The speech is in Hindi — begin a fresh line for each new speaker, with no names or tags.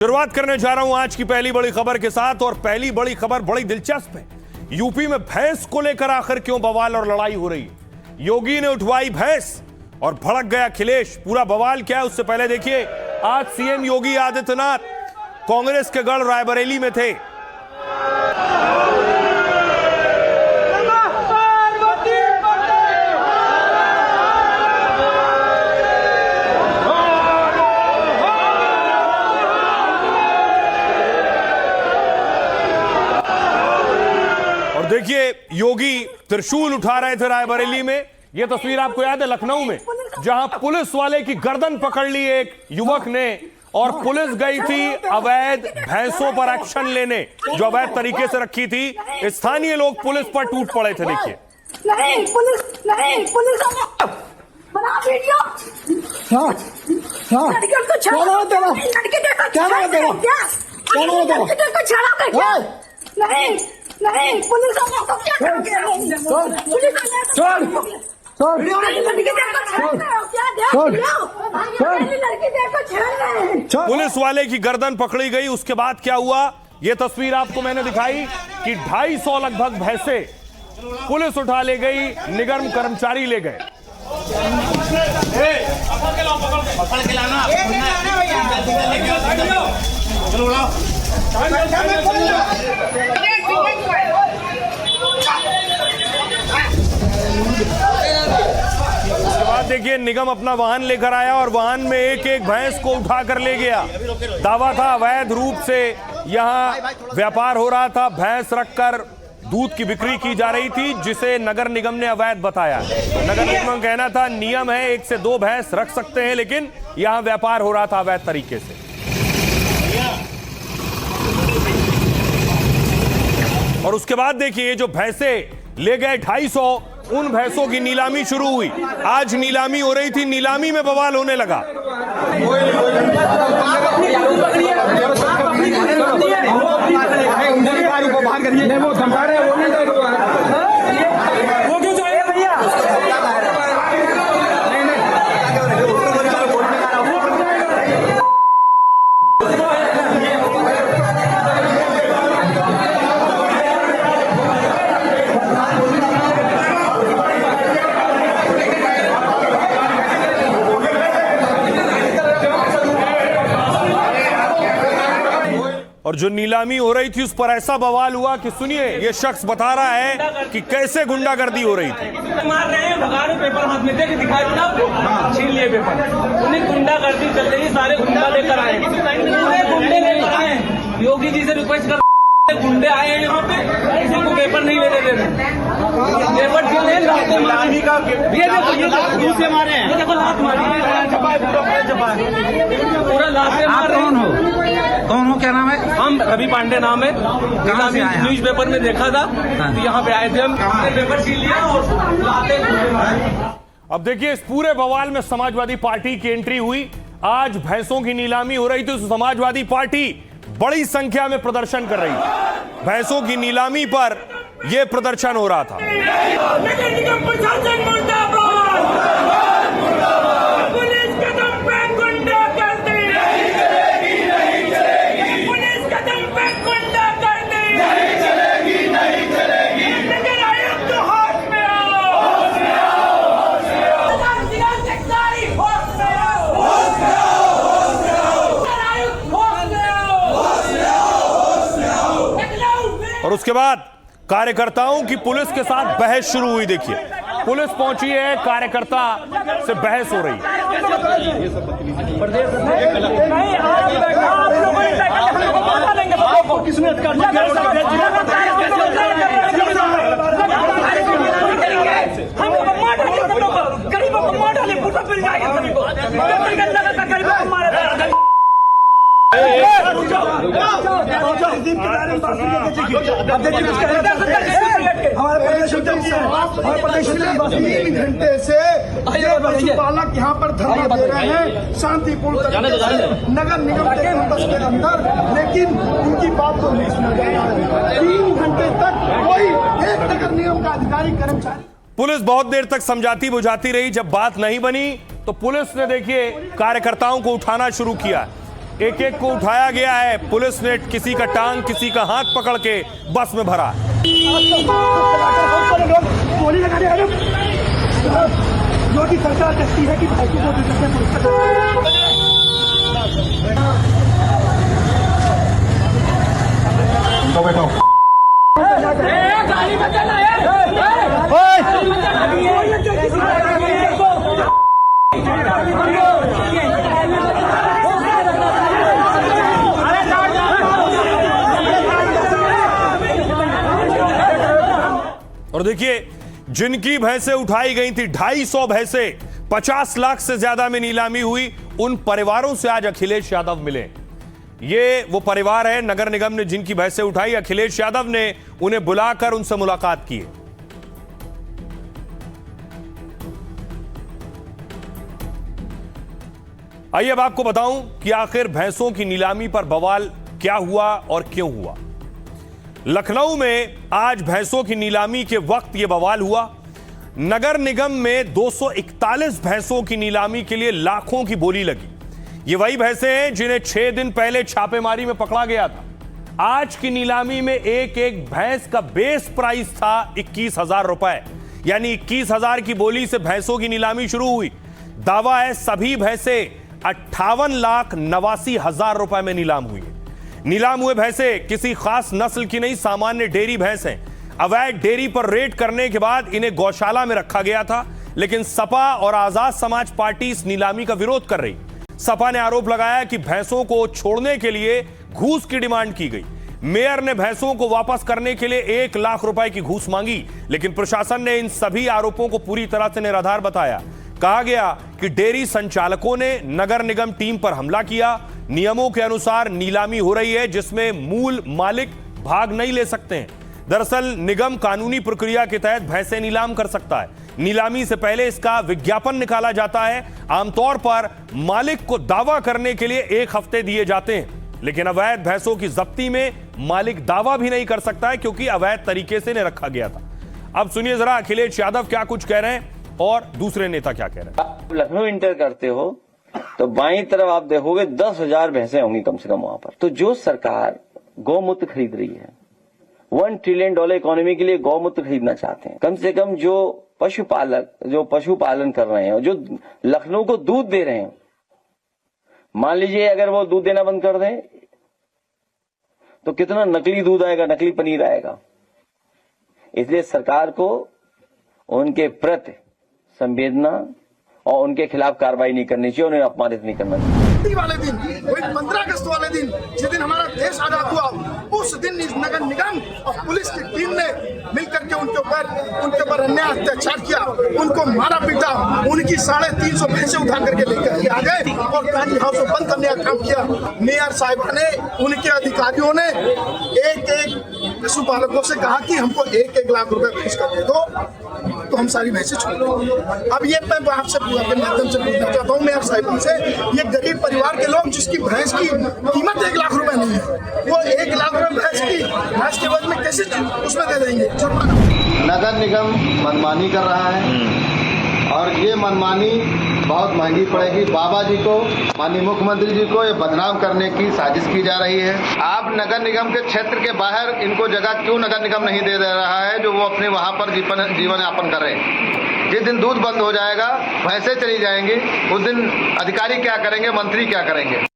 शुरुआत करने जा रहा हूं आज की पहली बड़ी खबर के साथ। और पहली बड़ी खबर बड़ी दिलचस्प है। यूपी में भैंस को लेकर आखिर क्यों बवाल और लड़ाई हो रही है। योगी ने उठवाई भैंस और भड़क गया अखिलेश। पूरा बवाल क्या है उससे पहले देखिए, आज सीएम योगी आदित्यनाथ कांग्रेस के गढ़ रायबरेली में थे। देखिए, योगी त्रिशूल उठा रहे थे रायबरेली में। यह तस्वीर आपको याद है लखनऊ में, जहां पुलिस वाले की गर्दन पकड़ ली एक युवक ने और पुलिस गई थी अवैध भैंसों पर एक्शन लेने, जो अवैध तरीके से रखी थी। स्थानीय लोग पुलिस पर टूट पड़े थे। देखिए,
नहीं पुलिस बना वीडियो लड़के को छोड़ो, लड़के देखो क्या नहीं पुलिस वाला तो क्या करोगे? पुलिस
पुलिस वाले की गर्दन पकड़ी गई। उसके बाद क्या हुआ, यह तस्वीर आपको मैंने दिखाई कि 250 लगभग भैंसे पुलिस उठा ले गई, निगम कर्मचारी ले गए। उसके बाद देखिए, निगम अपना वाहन लेकर आया और वाहन में एक एक भैंस को उठा कर ले गया। दावा था अवैध रूप से यहां व्यापार हो रहा था, भैंस रखकर दूध की बिक्री की जा रही थी, जिसे नगर निगम ने अवैध बताया। नगर निगम का कहना था नियम है 1 से 2 भैंस रख सकते हैं, लेकिन यहां व्यापार हो रहा था अवैध तरीके से। और उसके बाद देखिए, ये जो भैंसे ले गए 250, उन भैंसों की नीलामी शुरू हुई। आज नीलामी हो रही थी, नीलामी में बवाल होने लगा। और जो नीलामी हो रही थी उस पर ऐसा बवाल हुआ कि सुनिए, ये शख्स बता रहा है कि कैसे गुंडागर्दी हो रही थी।
मार रहे हैं, भगा रहे, पेपर हाथ में दे दिखाई दिया आपको, छीन लिए पेपर। उन्हें गुंडागर्दी चल रही है, सारे गुंडा लेकर आए, पूरे गुंडे लेकर आए। योगी जी से रिक्वेस्ट कर, गुंडे आए हैं यहाँ पे, किसी को पेपर नहीं लेने दे रहे। पेपर क्यों नहीं लाते? मारने का ये देखो से मारे हैं, देखो लात मारी, पूरा लाते मार रहे हैं।
कौन हो, क्या नाम है?
हम रवि पांडे नाम है। न्यूज पेपर में देखा था, तो यहाँ पे आए थे हम, पेपर छीन लिया और लाते।
अब देखिए, इस पूरे बवाल में समाजवादी पार्टी की एंट्री हुई। आज भैंसों की नीलामी हो रही थी, तो समाजवादी पार्टी बड़ी संख्या में प्रदर्शन कर रही थी। भैंसों की नीलामी पर यह प्रदर्शन हो रहा था। और उसके बाद कार्यकर्ताओं की पुलिस के साथ बहस शुरू हुई। देखिए, पुलिस पहुंची है, कार्यकर्ता से बहस हो रही है।
तीन घंटे से पशुपालक यहाँ पर धरना दे रहे हैं शांतिपूर्ण नगर निगम के कैंपस के अंदर, लेकिन उनकी बात को नहीं सुना जा रहा है। 3 घंटे तक कोई एक नगर निगम का अधिकारी कर्मचारी।
पुलिस बहुत देर तक समझाती बुझाती रही। जब बात नहीं बनी तो पुलिस ने देखिए कार्यकर्ताओं को उठाना शुरू किया। एक एक को उठाया गया है। पुलिस ने किसी का टांग, किसी का हाथ पकड़ के बस में भरा।
गोली लगा रहे योगी सरकार कहती है कि
और देखिए, जिनकी भैंसें उठाई गई थी 250 भैंसें 50 लाख से ज्यादा में नीलामी हुई, उन परिवारों से आज अखिलेश यादव मिले। ये वो परिवार है नगर निगम ने जिनकी भैंसें उठाई। अखिलेश यादव ने उन्हें बुलाकर उनसे मुलाकात की। आइए अब आपको बताऊं कि आखिर भैंसों की नीलामी पर बवाल क्या हुआ और क्यों हुआ। लखनऊ में आज भैंसों की नीलामी के वक्त यह बवाल हुआ। नगर निगम में 241 भैंसों की नीलामी के लिए लाखों की बोली लगी। ये वही भैंसें हैं जिन्हें 6 दिन पहले छापेमारी में पकड़ा गया था। आज की नीलामी में एक एक भैंस का बेस प्राइस था 21,000 रुपए, यानी 21,000 की बोली से भैंसों की नीलामी शुरू हुई। दावा है सभी भैंसें 58,89,000 रुपए में नीलाम हुई है। नीलाम हुए भैंसे किसी खास नस्ल की नहीं, सामान्य डेयरी भैंस हैं। अवैध डेयरी पर रेड करने के बाद इन्हें गौशाला में रखा गया था, लेकिन सपा और आजाद समाज पार्टी इस नीलामी का विरोध कर रही। सपा ने आरोप लगाया कि भैंसों को छोड़ने के लिए घूस की डिमांड की गई। मेयर ने भैंसों को वापस करने के लिए 1 लाख रुपए की घूस मांगी, लेकिन प्रशासन ने इन सभी आरोपों को पूरी तरह से निराधार बताया। कहा गया कि डेयरी संचालकों ने नगर निगम टीम पर हमला किया। नियमों के अनुसार नीलामी हो रही है जिसमें मूल मालिक भाग नहीं ले सकते हैं। दरअसल निगम कानूनी प्रक्रिया के तहत भैंसे नीलाम कर सकता है। नीलामी से पहले इसका विज्ञापन निकाला जाता है। आमतौर पर मालिक को दावा करने के लिए 1 हफ्ते दिए जाते हैं, लेकिन अवैध भैंसों की जब्ती में मालिक दावा भी नहीं कर सकता है क्योंकि अवैध तरीके से इन्हें रखा गया था। अब सुनिए जरा अखिलेश यादव क्या कुछ कह रहे हैं और दूसरे नेता क्या कह रहे हैं।
आप लखनऊ इंटर करते हो तो बाईं तरफ आप देखोगे 10,000 भैंसें होंगी कम से कम वहां पर। तो जो सरकार गौमूत्र खरीद रही है, $1 ट्रिलियन इकोनॉमी के लिए गौमूत्र खरीदना चाहते हैं, कम से कम जो पशुपालक जो पशुपालन कर रहे हैं और जो लखनऊ को दूध दे रहे हैं, मान लीजिए अगर वो दूध देना बंद कर दें तो कितना नकली दूध आएगा, नकली पनीर आएगा। इसलिए सरकार को उनके प्रति संवेदना और उनके खिलाफ कार्रवाई नहीं करनी चाहिए, उन्हें अपमानित नहीं करना चाहिए।
वाले दिन, वही 15 अगस्त वाले दिन, जिस दिन हमारा देश आजाद हुआ, उस दिन इस नगर निगम और पुलिस की टीम ने मिलकर के उनके ऊपर अन्याय अत्याचार किया, उनको मारा पीटा, उनकी 350 भैंसे उठा करके लेकर आ गए और गाड़ी हाउस को बंद करने का काम किया। मेयर साहिबा ने, उनके अधिकारियों ने एक पशुपालकों से कहा कि हमको 1-1 लाख रुपए फीस कर दे दो तो हम सारी भैंसें छोड़ देंगे। अब ये मैं आपसे माध्यम से पूछना चाहता हूँ मेयर साहिबा से, ये गरीब परिवार के लोग जिसकी भैंस की कीमत 1 लाख रुपए नहीं है, वो 1 लाख रुपए भैंस के बाद में कैसे उसमें दे देंगे?
नगर निगम मनमानी कर रहा है और ये मनमानी बहुत महंगी पड़ेगी। बाबा जी को, माननीय मुख्यमंत्री जी को ये बदनाम करने की साजिश की जा रही है। आप नगर निगम के क्षेत्र के बाहर इनको जगह क्यों नगर निगम नहीं दे रहा है जो वो अपने वहां पर जीवन यापन कर रहे हैं। जिस दिन दूध बंद हो जाएगा, भैंसें चली जाएंगी, उस दिन अधिकारी क्या करेंगे, मंत्री क्या करेंगे।